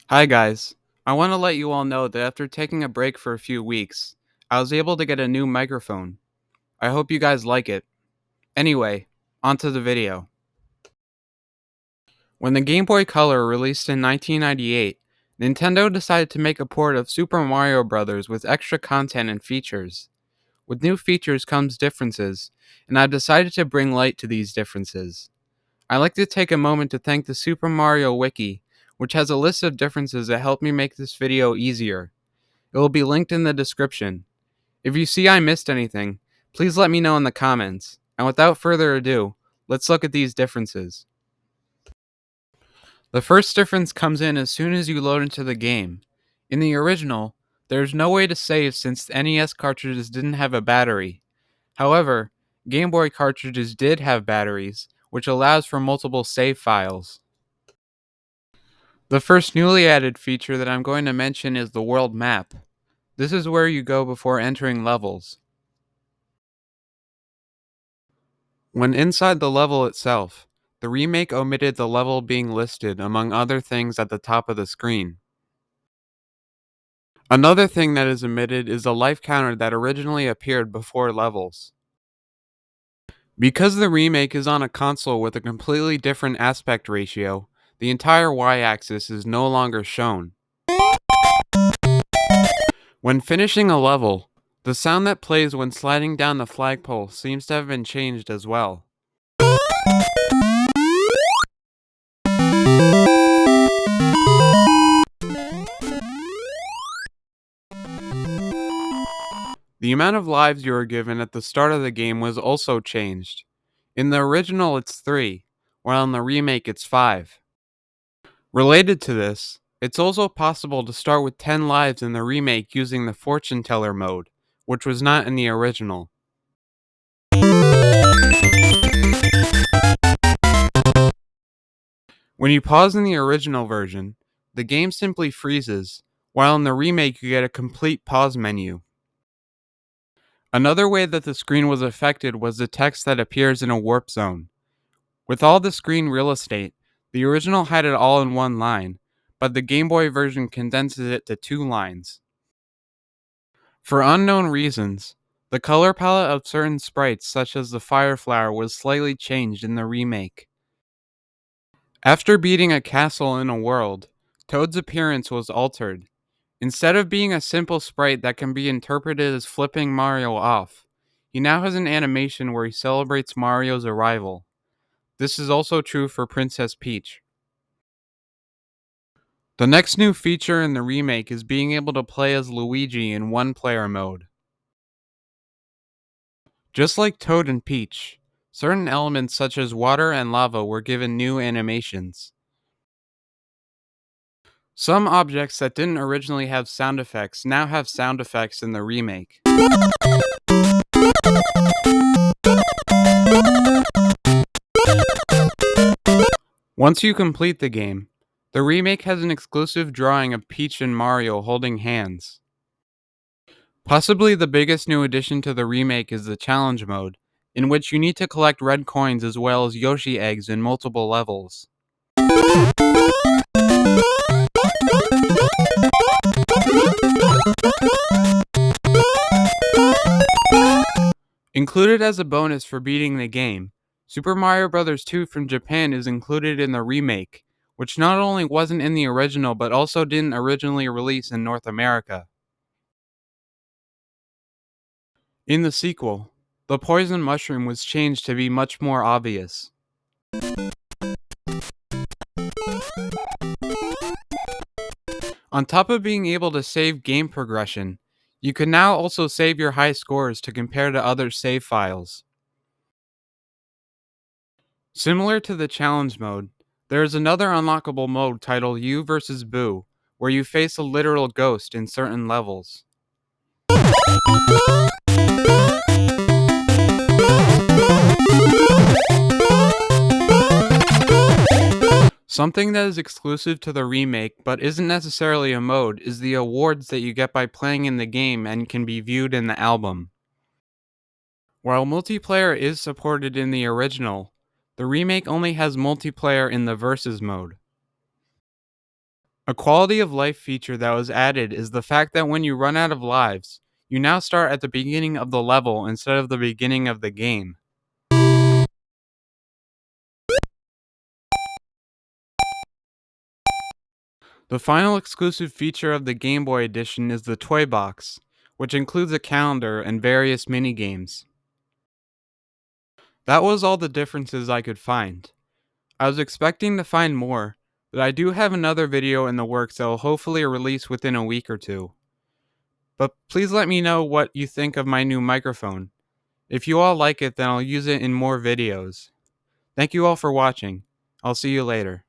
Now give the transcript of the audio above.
Hi guys. I want to let you all know that after taking a break for a few weeks, I was able to get a new microphone. I hope you guys like it. Anyway, onto the video. When the Game Boy Color released in 1998, Nintendo decided to make a port of Super Mario Bros. With extra content and features. With new features comes differences, and I've decided to bring light to these differences. I'd like to take a moment to thank the Super Mario Wiki, which has a list of differences that helped me make this video easier. It will be linked in the description. If you see I missed anything, please let me know in the comments. And without further ado, let's look at these differences. The first difference comes in as soon as you load into the game. In the original, there's no way to save since NES cartridges didn't have a battery. However, Game Boy cartridges did have batteries, which allows for multiple save files. The first newly added feature that I'm going to mention is the world map. This is where you go before entering levels. When inside the level itself, the remake omitted the level being listed among other things at the top of the screen. Another thing that is omitted is the life counter that originally appeared before levels. Because the remake is on a console with a completely different aspect ratio, the entire y-axis is no longer shown. When finishing a level, the sound that plays when sliding down the flagpole seems to have been changed as well. The amount of lives you are given at the start of the game was also changed. In the original, it's 3, while in the remake, it's 5. Related to this, it's also possible to start with 10 lives in the remake using the fortune teller mode, which was not in the original. When you pause in the original version, the game simply freezes, while in the remake you get a complete pause menu. Another way that the screen was affected was the text that appears in a warp zone. With all the screen real estate, the original had it all in one line, but the Game Boy version condenses it to 2 lines. For unknown reasons, the color palette of certain sprites such as the fire flower was slightly changed in the remake. After beating a castle in a world, Toad's appearance was altered. Instead of being a simple sprite that can be interpreted as flipping Mario off, he now has an animation where he celebrates Mario's arrival. This is also true for Princess Peach. The next new feature in the remake is being able to play as Luigi in one-player mode. Just like Toad and Peach, certain elements such as water and lava were given new animations. Some objects that didn't originally have sound effects now have sound effects in the remake. Once you complete the game, the remake has an exclusive drawing of Peach and Mario holding hands. Possibly the biggest new addition to the remake is the challenge mode, in which you need to collect red coins as well as Yoshi eggs in multiple levels. Included as a bonus for beating the game, Super Mario Bros. 2 from Japan is included in the remake, which not only wasn't in the original but also didn't originally release in North America. In the sequel, the poison mushroom was changed to be much more obvious. On top of being able to save game progression, you can now also save your high scores to compare to other save files. Similar to the challenge mode, there is another unlockable mode titled You vs. Boo, where you face a literal ghost in certain levels. Something that is exclusive to the remake but isn't necessarily a mode is the awards that you get by playing in the game and can be viewed in the album. While multiplayer is supported in the original, the remake only has multiplayer in the Versus mode. A quality of life feature that was added is the fact that when you run out of lives, you now start at the beginning of the level instead of the beginning of the game. The final exclusive feature of the Game Boy Edition is the Toy Box, which includes a calendar and various minigames. That was all the differences I could find. I was expecting to find more, but I do have another video in the works that will hopefully release within a week or two. But please let me know what you think of my new microphone. If you all like it, then I'll use it in more videos. Thank you all for watching. I'll see you later.